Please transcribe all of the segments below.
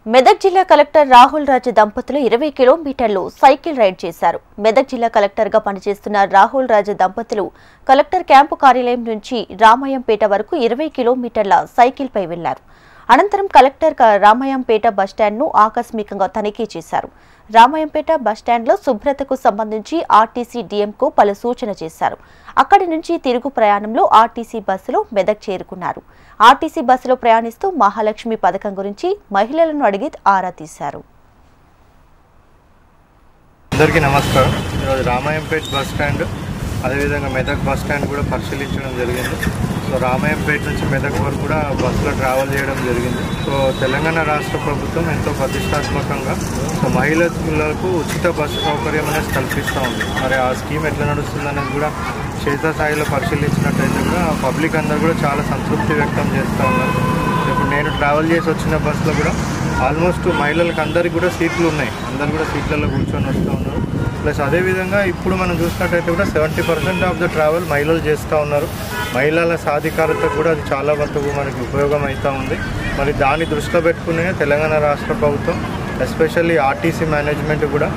మెదక్ జిల్లా కలెక్టర్ రాహుల్ రాజ్ దంపతులు 20 కిలోమీటర్లు సైకిల్ రైడ్ చేశారు. మెదక్ జిల్లా కలెక్టర్గా పనిచేస్తున్న రాహుల్ రాజ్ దంపతులు కలెక్టర్ క్యాంపు కార్యాలయం నుంచి రామాయంపేట వరకు 20 కిలోమీటర్ల సైకిల్పై వెళ్లారు. అనంతరం కలెక్టర్ రామాయంపేట బస్టాండ్ను ఆకస్మికంగా తనిఖీ చేశారు. రామాయంపేట బస్టాండ్లో శుభ్రతకు సంబంధించి ఆర్టీసీ డీఎంకు పలు సూచన చేశారు. అక్కడి నుంచి తిరుగు ప్రయాణంలో ఆర్టీసీ బస్సులో మెదక్ చేరుకున్నారు. ఆర్టీసీ బస్సులో ప్రయాణిస్తూ మహాలక్ష్మి పథకం గురించి మహిళలను అడిగి ఆరా తీశారు. అందరికీ నమస్కారం. ఈరోజు రామాయంపేట బస్ స్టాండ్ అదేవిధంగా మెదక్ బస్ స్టాండ్ కూడా పరిశీలించడం జరిగింది. సో రామాయంపేట నుంచి మెదక్ వరకు కూడా బస్సులో ట్రావెల్ చేయడం జరిగింది. సో తెలంగాణ రాష్ట్ర ప్రభుత్వం ఎంతో ప్రతిష్టాత్మకంగా సో మహిళలకు ఉచిత బస్సు సౌకర్యం అనేది కల్పిస్తూ ఉంది. మరి ఆ స్కీమ్ ఎట్లా నడుస్తుంది అనేది కూడా క్షేత్రస్థాయిలో పరిశీలించినట్టయితే కూడా పబ్లిక్ అందరూ కూడా చాలా సంతృప్తి వ్యక్తం చేస్తూ ఉన్నారు. ఇప్పుడు నేను ట్రావెల్ చేసి వచ్చిన బస్సులో కూడా ఆల్మోస్ట్ మహిళలకు అందరికీ కూడా సీట్లు ఉన్నాయి. అందరు కూడా సీట్లలో కూర్చొని వస్తూ ఉన్నారు. ప్లస్ అదేవిధంగా ఇప్పుడు మనం చూసినట్టయితే కూడా 70% ఆఫ్ ద ట్రావెల్ మహిళలు చేస్తూ ఉన్నారు. మహిళల సాధికారత కూడా అది చాలా వరకు మనకి ఉపయోగం అవుతూ ఉంది. మరి దాన్ని దృష్టిలో పెట్టుకునే తెలంగాణ రాష్ట్ర ప్రభుత్వం ఎస్పెషల్లీ ఆర్టీసీ మేనేజ్మెంట్ కూడా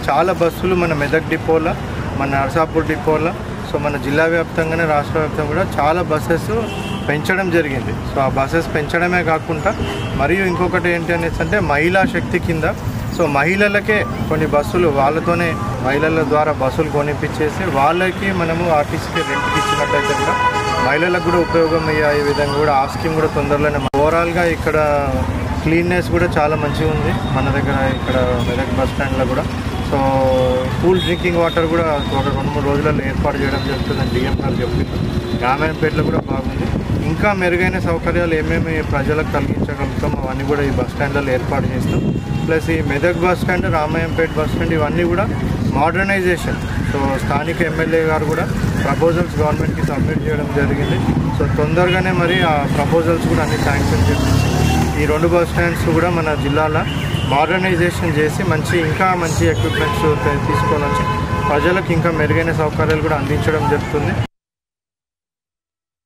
చాలా బస్సులు మన మెదక్ డిపోలో, మన నర్సాపూర్ డిపోలో, సో మన జిల్లా వ్యాప్తంగానే రాష్ట్ర వ్యాప్తంగా కూడా చాలా బస్సెస్ పెంచడం జరిగింది. సో ఆ బస్సెస్ పెంచడమే కాకుండా మరియు ఇంకొకటి ఏంటి అనేసి అంటే మహిళా శక్తి కింద సో మహిళలకే కొన్ని బస్సులు వాళ్ళతోనే మహిళల ద్వారా బస్సులు కొనిపించేసి వాళ్ళకి మనము ఆర్టీసీకి రెంట్కి ఇచ్చినట్టయితే కూడా మహిళలకు కూడా ఉపయోగం అయ్యే విధంగా కూడా ఆ స్కీమ్ కూడా తొందరలోనే ఓవరాల్గా ఇక్కడ క్లీన్నెస్ కూడా చాలా మంచిగా ఉంది మన దగ్గర ఇక్కడ మెదక్ బస్ స్టాండ్లో కూడా. సో కూల్ డ్రింకింగ్ వాటర్ కూడా ఒక 2-3 రోజులలో ఏర్పాటు చేయడం జరుగుతుందని డిఎం గారు చెప్పింది. రామాయంపేటలో కూడా బాగుంది. ఇంకా మెరుగైన సౌకర్యాలు ఏమేమి ప్రజలకు కలిగించగలుగుతాం అవన్నీ కూడా ఈ బస్ స్టాండ్లలో ఏర్పాటు చేస్తాం. ప్లస్ ఈ Medak bus stand, Ramayampet bus stand ఇవన్నీ కూడా మోడర్నైజేషన్. సో స్థానిక ఎమ్మెల్యే గారు కూడా ప్రపోజల్స్ గవర్నమెంట్కి సబ్మిట్ చేయడం జరిగింది. సో తొందరగానే మరి ఆ ప్రపోజల్స్ కూడా అన్ని శాంక్షన్ చేపించి ఈ 2 బస్ స్టాండ్స్ కూడా మన జిల్లాలో మోడర్నైజేషన్ చేసి ఇంకా మంచి ఎక్విప్మెంట్స్ తీసుకోవాలని ప్రజలకు ఇంకా మెరుగైన సౌకర్యాలు కూడా అందించడం జరుగుతుంది.